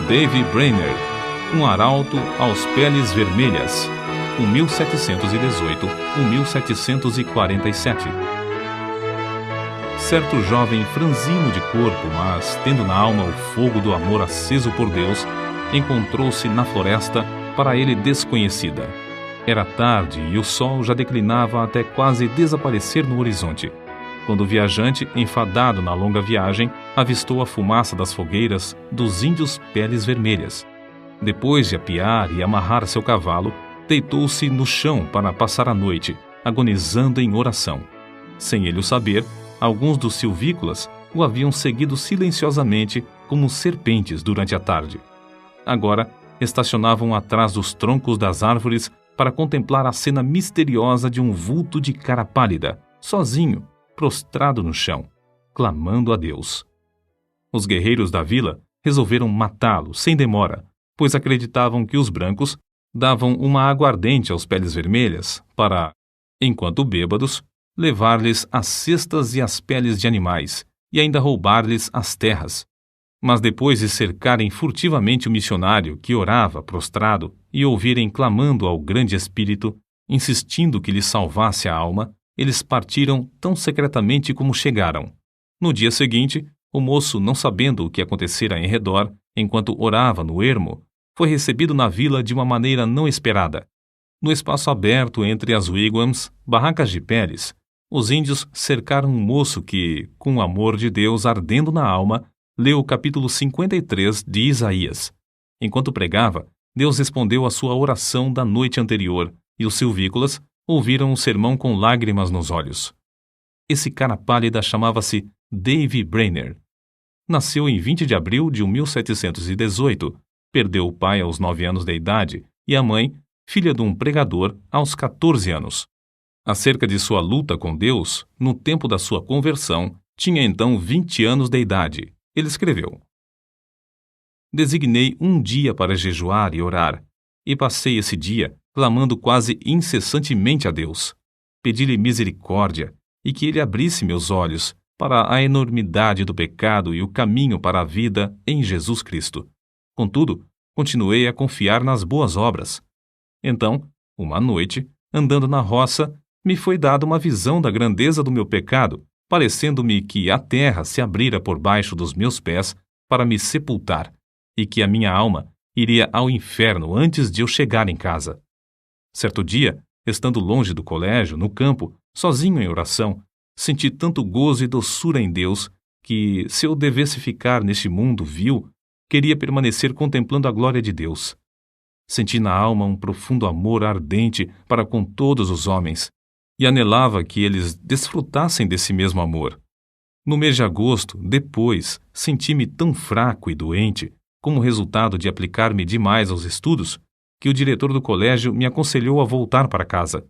Davy Brainerd, um arauto aos peles vermelhas, 1718-1747. Certo jovem franzino de corpo, mas tendo na alma o fogo do amor aceso por Deus, encontrou-se na floresta para ele desconhecida. Era tarde e o sol já declinava até quase desaparecer no horizonte, quando o viajante, enfadado na longa viagem, avistou a fumaça das fogueiras dos índios peles vermelhas. Depois de apiar e amarrar seu cavalo, deitou-se no chão para passar a noite, agonizando em oração. Sem ele o saber, alguns dos silvícolas o haviam seguido silenciosamente como serpentes durante a tarde. Agora, estacionavam atrás dos troncos das árvores para contemplar a cena misteriosa de um vulto de cara pálida, sozinho, prostrado no chão, clamando a Deus. Os guerreiros da vila resolveram matá-lo sem demora, pois acreditavam que os brancos davam uma aguardente aos peles vermelhas para, enquanto bêbados, levar-lhes as cestas e as peles de animais e ainda roubar-lhes as terras. Mas depois de cercarem furtivamente o missionário que orava prostrado e ouvirem clamando ao grande Espírito, insistindo que lhe salvasse a alma, eles partiram tão secretamente como chegaram. No dia seguinte, o moço, não sabendo o que acontecera em redor, enquanto orava no ermo, foi recebido na vila de uma maneira não esperada. No espaço aberto entre as wigwams, barracas de peles, os índios cercaram um moço que, com o amor de Deus ardendo na alma, leu o capítulo 53 de Isaías. Enquanto pregava, Deus respondeu à sua oração da noite anterior, e os silvícolas ouviram o sermão com lágrimas nos olhos. Esse cara pálida chamava-se Davy Brainerd. Nasceu em 20 de abril de 1718, perdeu o pai aos 9 anos de idade e a mãe, filha de um pregador, aos 14 anos. Acerca de sua luta com Deus, no tempo da sua conversão, tinha então 20 anos de idade. Ele escreveu: Designei um dia para jejuar e orar, e passei esse dia clamando quase incessantemente a Deus. Pedi-lhe misericórdia e que ele abrisse meus olhos para a enormidade do pecado e o caminho para a vida em Jesus Cristo. Contudo, continuei a confiar nas boas obras. Então, uma noite, andando na roça, me foi dada uma visão da grandeza do meu pecado, parecendo-me que a terra se abrira por baixo dos meus pés para me sepultar, e que a minha alma iria ao inferno antes de eu chegar em casa. Certo dia, estando longe do colégio, no campo, sozinho em oração, senti tanto gozo e doçura em Deus que, se eu devesse ficar neste mundo vil, queria permanecer contemplando a glória de Deus. Senti na alma um profundo amor ardente para com todos os homens, e anelava que eles desfrutassem desse mesmo amor. No mês de agosto, depois, senti-me tão fraco e doente, como resultado de aplicar-me demais aos estudos, que o diretor do colégio me aconselhou a voltar para casa.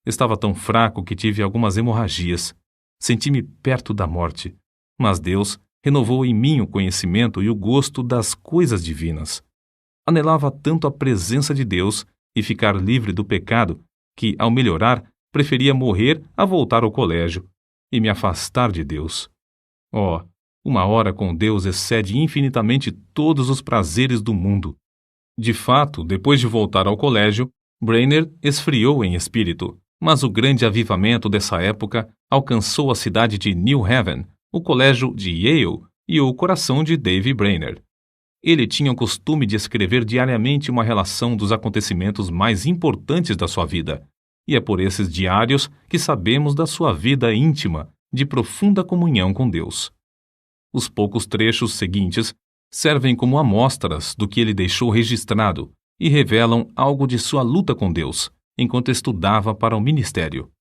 Estava tão fraco que tive algumas hemorragias. Senti-me perto da morte, mas Deus renovou em mim o conhecimento e o gosto das coisas divinas. Anelava tanto a presença de Deus e ficar livre do pecado que, ao melhorar, preferia morrer a voltar ao colégio e me afastar de Deus. Oh, uma hora com Deus excede infinitamente todos os prazeres do mundo. De fato, depois de voltar ao colégio, Brainerd esfriou em espírito, mas o grande avivamento dessa época alcançou a cidade de New Haven, o colégio de Yale e o coração de Davy Brainerd. Ele tinha o costume de escrever diariamente uma relação dos acontecimentos mais importantes da sua vida, e é por esses diários que sabemos da sua vida íntima, de profunda comunhão com Deus. Os poucos trechos seguintes servem como amostras do que ele deixou registrado e revelam algo de sua luta com Deus, enquanto estudava para o ministério.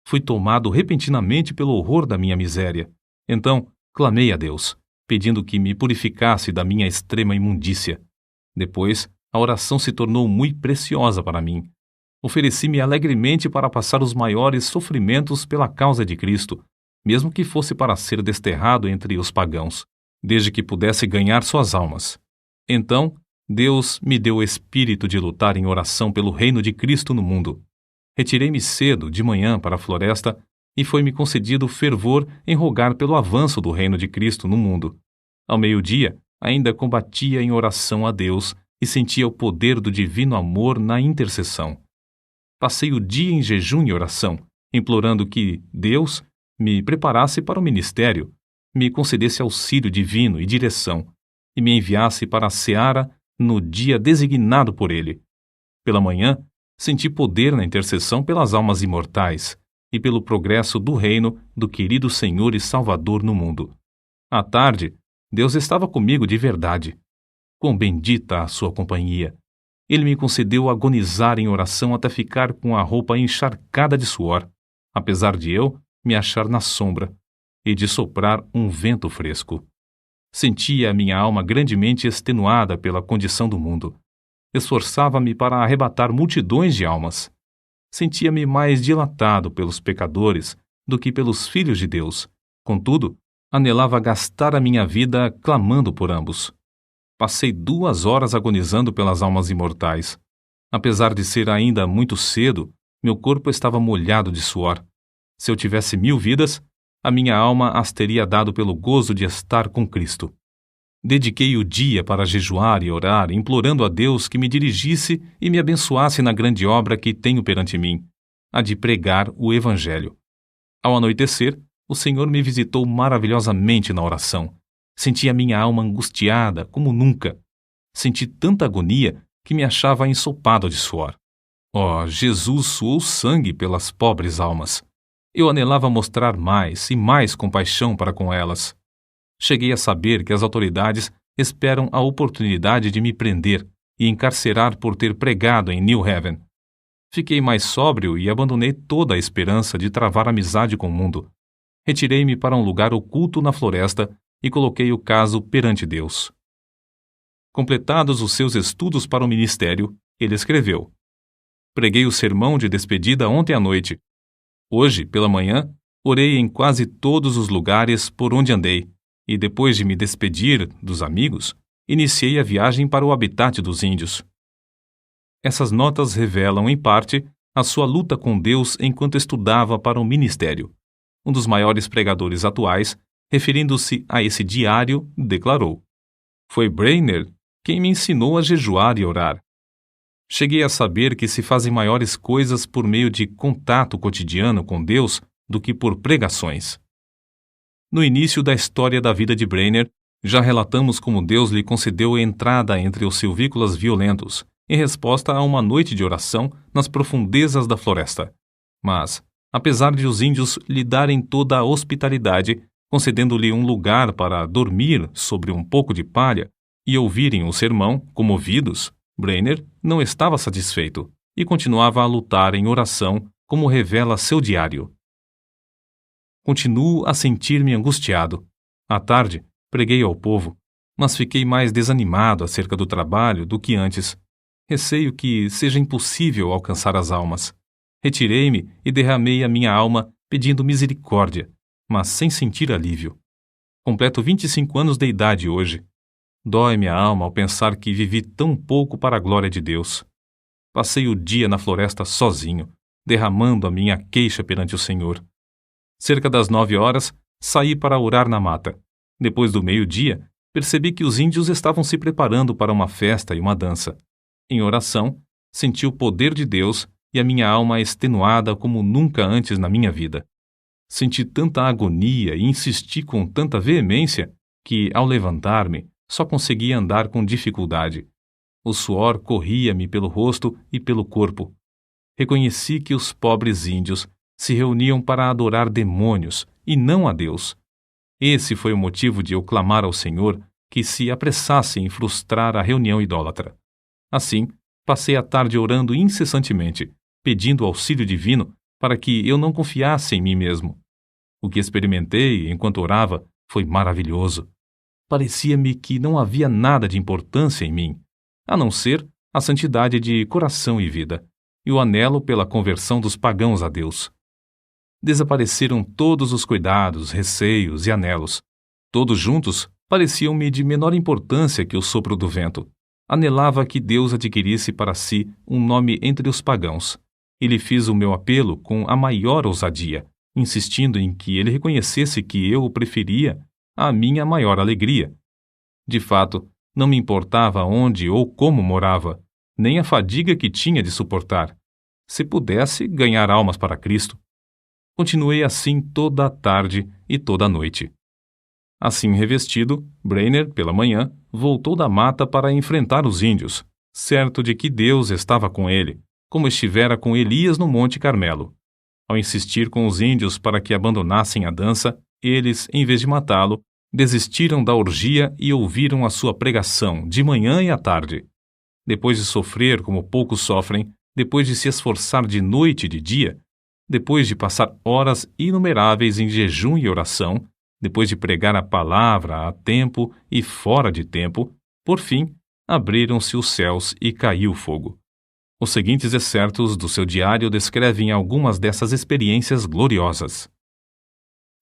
Fui tomado repentinamente pelo horror da minha miséria. Então, clamei a Deus, pedindo que me purificasse da minha extrema imundícia. Depois, a oração se tornou muito preciosa para mim. Ofereci-me alegremente para passar os maiores sofrimentos pela causa de Cristo, mesmo que fosse para ser desterrado entre os pagãos, desde que pudesse ganhar suas almas. Então, Deus me deu o espírito de lutar em oração pelo reino de Cristo no mundo. Retirei-me cedo, de manhã, para a floresta, e foi-me concedido fervor em rogar pelo avanço do reino de Cristo no mundo. Ao meio-dia, ainda combatia em oração a Deus e sentia o poder do divino amor na intercessão. Passei o dia em jejum e oração, implorando que Deus me preparasse para o ministério, me concedesse auxílio divino e direção, e me enviasse para a seara no dia designado por Ele. Pela manhã, senti poder na intercessão pelas almas imortais e pelo progresso do reino do querido Senhor e Salvador no mundo. À tarde, Deus estava comigo de verdade. Quão bendita a sua companhia! Ele me concedeu agonizar em oração até ficar com a roupa encharcada de suor, apesar de eu me achar na sombra e de soprar um vento fresco. Sentia a minha alma grandemente extenuada pela condição do mundo. Esforçava-me para arrebatar multidões de almas. Sentia-me mais dilatado pelos pecadores do que pelos filhos de Deus. Contudo, anelava gastar a minha vida clamando por ambos. Passei 2 horas agonizando pelas almas imortais. Apesar de ser ainda muito cedo, meu corpo estava molhado de suor. Se eu tivesse 1000 vidas, a minha alma as teria dado pelo gozo de estar com Cristo. Dediquei o dia para jejuar e orar, implorando a Deus que me dirigisse e me abençoasse na grande obra que tenho perante mim, a de pregar o Evangelho. Ao anoitecer, o Senhor me visitou maravilhosamente na oração. Senti a minha alma angustiada como nunca. Senti tanta agonia que me achava ensopado de suor. Oh, Jesus suou sangue pelas pobres almas. Eu anelava mostrar mais e mais compaixão para com elas. Cheguei a saber que as autoridades esperam a oportunidade de me prender e encarcerar por ter pregado em New Haven. Fiquei mais sóbrio e abandonei toda a esperança de travar amizade com o mundo. Retirei-me para um lugar oculto na floresta e coloquei o caso perante Deus. Completados os seus estudos para o ministério, ele escreveu: Preguei o sermão de despedida ontem à noite. Hoje, pela manhã, orei em quase todos os lugares por onde andei, e depois de me despedir dos amigos, iniciei a viagem para o habitat dos índios. Essas notas revelam, em parte, a sua luta com Deus enquanto estudava para o ministério. Um dos maiores pregadores atuais, referindo-se a esse diário, declarou: Foi Brainerd quem me ensinou a jejuar e orar. Cheguei a saber que se fazem maiores coisas por meio de contato cotidiano com Deus do que por pregações. No início da história da vida de Brainerd, já relatamos como Deus lhe concedeu entrada entre os silvícolas violentos, em resposta a uma noite de oração nas profundezas da floresta. Mas, apesar de os índios lhe darem toda a hospitalidade, concedendo-lhe um lugar para dormir sobre um pouco de palha e ouvirem o sermão, comovidos, Brainerd não estava satisfeito e continuava a lutar em oração, como revela seu diário. Continuo a sentir-me angustiado. À tarde, preguei ao povo, mas fiquei mais desanimado acerca do trabalho do que antes. Receio que seja impossível alcançar as almas. Retirei-me e derramei a minha alma pedindo misericórdia, mas sem sentir alívio. Completo 25 anos de idade hoje. Dói-me a alma ao pensar que vivi tão pouco para a glória de Deus. Passei o dia na floresta sozinho, derramando a minha queixa perante o Senhor. Cerca das 9 horas, saí para orar na mata. Depois do meio-dia, percebi que os índios estavam se preparando para uma festa e uma dança. Em oração, senti o poder de Deus e a minha alma extenuada como nunca antes na minha vida. Senti tanta agonia e insisti com tanta veemência que, ao levantar-me, só conseguia andar com dificuldade. O suor corria-me pelo rosto e pelo corpo. Reconheci que os pobres índios se reuniam para adorar demônios e não a Deus. Esse foi o motivo de eu clamar ao Senhor que se apressasse em frustrar a reunião idólatra. Assim, passei a tarde orando incessantemente, pedindo auxílio divino para que eu não confiasse em mim mesmo. O que experimentei enquanto orava foi maravilhoso. Parecia-me que não havia nada de importância em mim, a não ser a santidade de coração e vida, e o anelo pela conversão dos pagãos a Deus. Desapareceram todos os cuidados, receios e anelos. Todos juntos pareciam-me de menor importância que o sopro do vento. Anelava que Deus adquirisse para si um nome entre os pagãos, e lhe fiz o meu apelo com a maior ousadia, insistindo em que ele reconhecesse que eu o preferia à minha maior alegria. De fato, não me importava onde ou como morava, nem a fadiga que tinha de suportar. Se pudesse ganhar almas para Cristo. Continuei assim toda a tarde e toda a noite. Assim revestido, Brainerd, pela manhã, voltou da mata para enfrentar os índios, certo de que Deus estava com ele, como estivera com Elias no Monte Carmelo. Ao insistir com os índios para que abandonassem a dança, eles, em vez de matá-lo, desistiram da orgia e ouviram a sua pregação de manhã e à tarde. Depois de sofrer como poucos sofrem, depois de se esforçar de noite e de dia, depois de passar horas inumeráveis em jejum e oração, depois de pregar a palavra a tempo e fora de tempo, por fim, abriram-se os céus e caiu fogo. Os seguintes excertos do seu diário descrevem algumas dessas experiências gloriosas.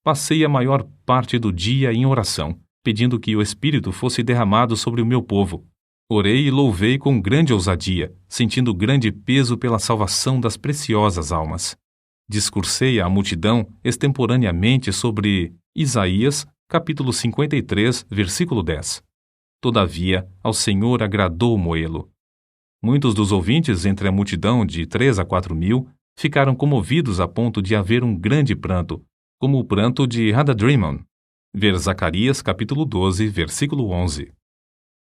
Passei a maior parte do dia em oração, pedindo que o Espírito fosse derramado sobre o meu povo. Orei e louvei com grande ousadia, sentindo grande peso pela salvação das preciosas almas. Discursei à multidão extemporaneamente sobre Isaías, capítulo 53, versículo 10. Todavia, ao Senhor agradou moê-lo. Muitos dos ouvintes entre a multidão de 3 a 4 mil ficaram comovidos a ponto de haver um grande pranto, como o pranto de Hadadrimon. Ver Zacarias, capítulo 12, versículo 11.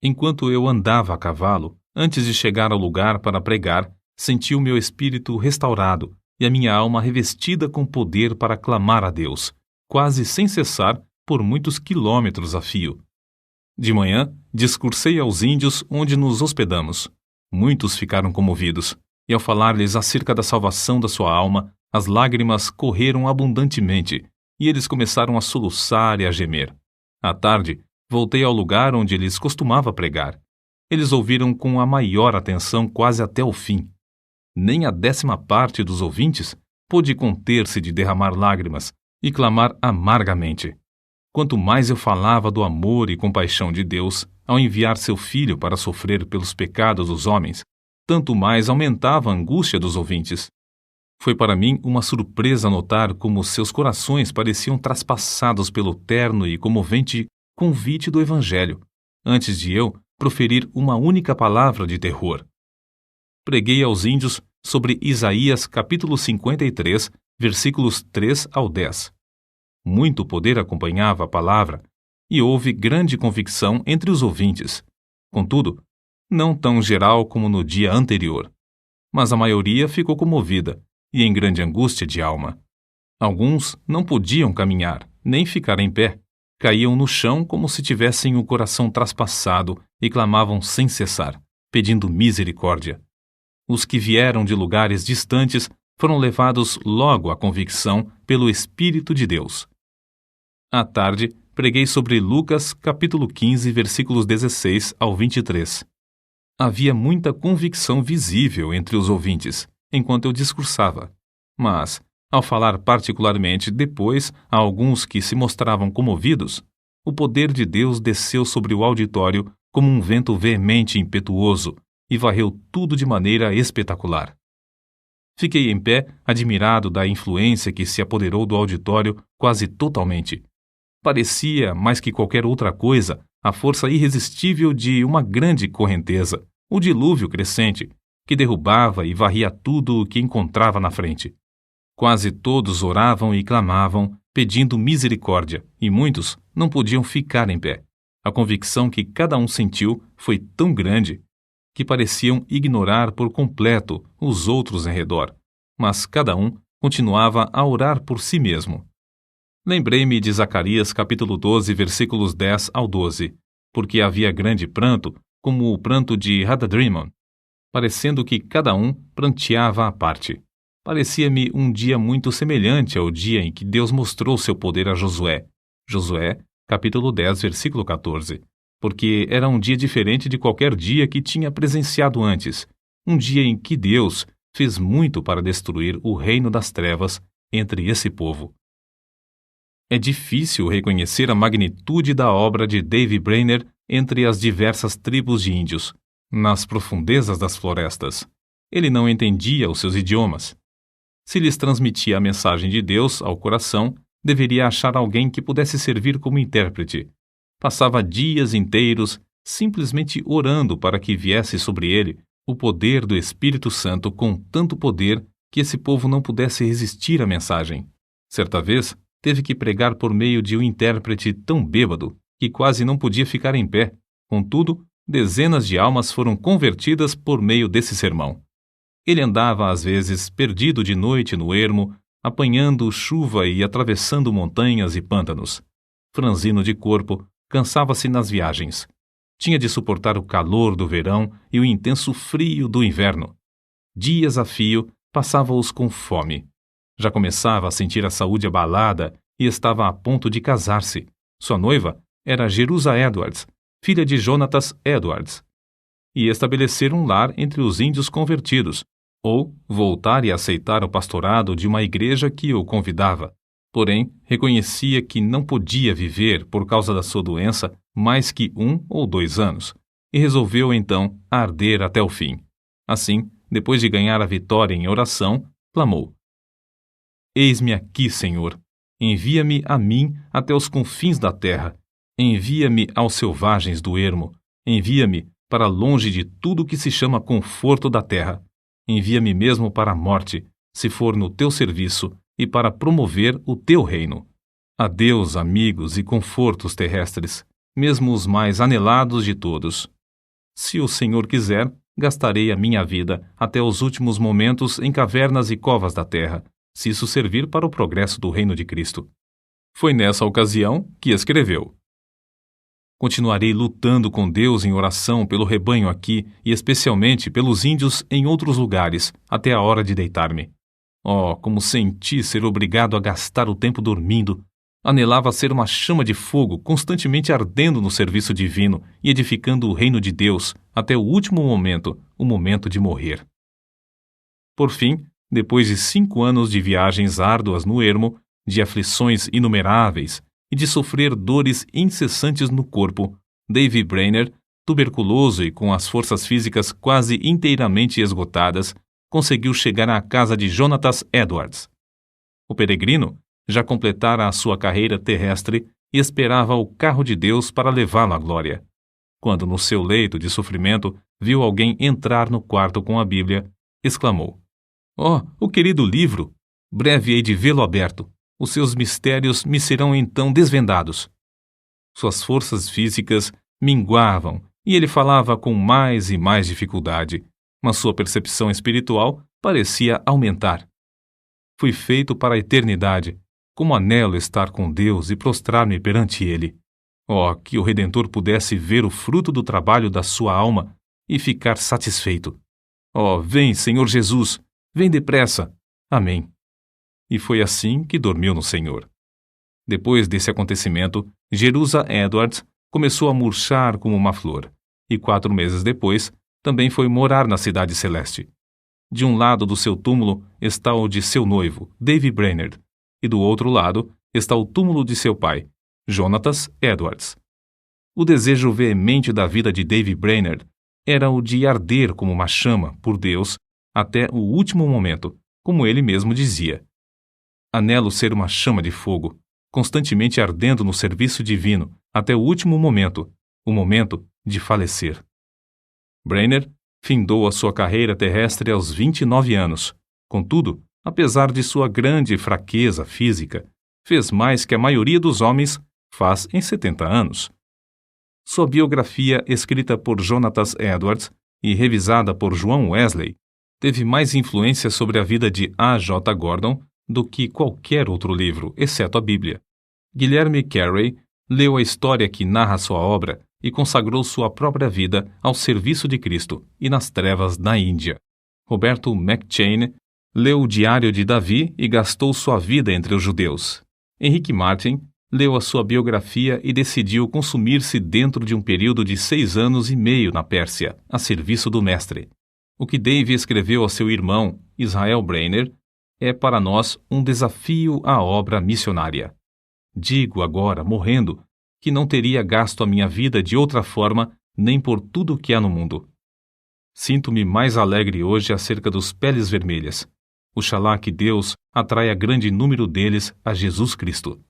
Enquanto eu andava a cavalo, antes de chegar ao lugar para pregar, senti o meu espírito restaurado e a minha alma revestida com poder para clamar a Deus, quase sem cessar, por muitos quilômetros a fio. De manhã, discursei aos índios onde nos hospedamos. Muitos ficaram comovidos, e ao falar-lhes acerca da salvação da sua alma, as lágrimas correram abundantemente, e eles começaram a soluçar e a gemer. À tarde, voltei ao lugar onde eles costumava pregar. Eles ouviram com a maior atenção quase até o fim. Nem a 10ª parte dos ouvintes pôde conter-se de derramar lágrimas e clamar amargamente. Quanto mais eu falava do amor e compaixão de Deus ao enviar seu Filho para sofrer pelos pecados dos homens, tanto mais aumentava a angústia dos ouvintes. Foi para mim uma surpresa notar como seus corações pareciam traspassados pelo terno e comovente convite do Evangelho, antes de eu proferir uma única palavra de terror. Preguei aos índios sobre Isaías capítulo 53, versículos 3 ao 10. Muito poder acompanhava a palavra, e houve grande convicção entre os ouvintes. Contudo, não tão geral como no dia anterior. Mas a maioria ficou comovida e em grande angústia de alma. Alguns não podiam caminhar, nem ficar em pé. Caíam no chão como se tivessem o coração traspassado e clamavam sem cessar, pedindo misericórdia. Os que vieram de lugares distantes foram levados logo à convicção pelo Espírito de Deus. À tarde, preguei sobre Lucas, capítulo 15, versículos 16 ao 23. Havia muita convicção visível entre os ouvintes, enquanto eu discursava. Mas, ao falar particularmente depois a alguns que se mostravam comovidos, o poder de Deus desceu sobre o auditório como um vento veemente e impetuoso e varreu tudo de maneira espetacular. Fiquei em pé, admirado da influência que se apoderou do auditório quase totalmente. Parecia, mais que qualquer outra coisa, a força irresistível de uma grande correnteza, o dilúvio crescente, que derrubava e varria tudo o que encontrava na frente. Quase todos oravam e clamavam, pedindo misericórdia, e muitos não podiam ficar em pé. A convicção que cada um sentiu foi tão grande que pareciam ignorar por completo os outros em redor, mas cada um continuava a orar por si mesmo. Lembrei-me de Zacarias capítulo 12, versículos 10 ao 12, porque havia grande pranto, como o pranto de Hadadrimon, parecendo que cada um pranteava à parte. Parecia-me um dia muito semelhante ao dia em que Deus mostrou seu poder a Josué. Josué, capítulo 10, versículo 14. Porque era um dia diferente de qualquer dia que tinha presenciado antes. Um dia em que Deus fez muito para destruir o reino das trevas entre esse povo. É difícil reconhecer a magnitude da obra de Davy Brainerd entre as diversas tribos de índios, nas profundezas das florestas. Ele não entendia os seus idiomas. Se lhes transmitia a mensagem de Deus ao coração, deveria achar alguém que pudesse servir como intérprete. Passava dias inteiros simplesmente orando para que viesse sobre ele o poder do Espírito Santo com tanto poder que esse povo não pudesse resistir à mensagem. Certa vez, teve que pregar por meio de um intérprete tão bêbado que quase não podia ficar em pé. Contudo, dezenas de almas foram convertidas por meio desse sermão. Ele andava, às vezes, perdido de noite no ermo, apanhando chuva e atravessando montanhas e pântanos. Franzino de corpo, cansava-se nas viagens. Tinha de suportar o calor do verão e o intenso frio do inverno. Dias a fio, passava-os com fome. Já começava a sentir a saúde abalada e estava a ponto de casar-se. Sua noiva era Jerusa Edwards, filha de Jonatas Edwards, e estabelecer um lar entre os índios convertidos, ou voltar e aceitar o pastorado de uma igreja que o convidava. Porém, reconhecia que não podia viver por causa da sua doença mais que 1 ou 2 anos, e resolveu então arder até o fim. Assim, depois de ganhar a vitória em oração, clamou: Eis-me aqui, Senhor. Envia-me a mim até os confins da terra. Envia-me aos selvagens do ermo. Envia-me para longe de tudo que se chama conforto da terra. Envia-me mesmo para a morte, se for no teu serviço, e para promover o teu reino. Adeus, amigos e confortos terrestres, mesmo os mais anelados de todos. Se o Senhor quiser, gastarei a minha vida até os últimos momentos em cavernas e covas da terra, se isso servir para o progresso do reino de Cristo. Foi nessa ocasião que escreveu: Continuarei lutando com Deus em oração pelo rebanho aqui e especialmente pelos índios em outros lugares, até a hora de deitar-me. Oh, como senti ser obrigado a gastar o tempo dormindo! Anelava ser uma chama de fogo constantemente ardendo no serviço divino e edificando o reino de Deus até o último momento, o momento de morrer. Por fim, depois de 5 anos de viagens árduas no ermo, de aflições inumeráveis e de sofrer dores incessantes no corpo, Davy Brainerd, tuberculoso e com as forças físicas quase inteiramente esgotadas, conseguiu chegar à casa de Jonatas Edwards. O peregrino já completara a sua carreira terrestre e esperava o carro de Deus para levá-lo à glória. Quando, no seu leito de sofrimento, viu alguém entrar no quarto com a Bíblia, exclamou: Oh, o querido livro! Breve hei de vê-lo aberto. Os seus mistérios me serão então desvendados. Suas forças físicas minguavam e ele falava com mais e mais dificuldade, mas sua percepção espiritual parecia aumentar. Fui feito para a eternidade. Como anelo estar com Deus e prostrar-me perante Ele. Oh, que o Redentor pudesse ver o fruto do trabalho da sua alma e ficar satisfeito. Oh, vem, Senhor Jesus, vem depressa. Amém. E foi assim que dormiu no Senhor. Depois desse acontecimento, Jerusa Edwards começou a murchar como uma flor, e 4 meses depois, também foi morar na Cidade Celeste. De um lado do seu túmulo está o de seu noivo, Davy Brainerd, e do outro lado está o túmulo de seu pai, Jonatas Edwards. O desejo veemente da vida de Davy Brainerd era o de arder como uma chama por Deus até o último momento, como ele mesmo dizia. Anelo ser uma chama de fogo, constantemente ardendo no serviço divino até o último momento, o momento de falecer. Brainerd findou a sua carreira terrestre aos 29 anos. Contudo, apesar de sua grande fraqueza física, fez mais que a maioria dos homens faz em 70 anos. Sua biografia, escrita por Jonatas Edwards e revisada por João Wesley, teve mais influência sobre a vida de A. J. Gordon do que qualquer outro livro, exceto a Bíblia. Guilherme Carey leu a história que narra sua obra e consagrou sua própria vida ao serviço de Cristo e nas trevas da Índia. Roberto McCheyne leu o Diário de Davi e gastou sua vida entre os judeus. Henrique Martin leu a sua biografia e decidiu consumir-se dentro de um período de 6 anos e meio na Pérsia, a serviço do Mestre. O que Davy escreveu a seu irmão, Israel Brainerd, é para nós um desafio à obra missionária. Digo agora, morrendo, que não teria gasto a minha vida de outra forma nem por tudo o que há no mundo. Sinto-me mais alegre hoje acerca dos peles vermelhas. Oxalá que Deus atraia grande número deles a Jesus Cristo.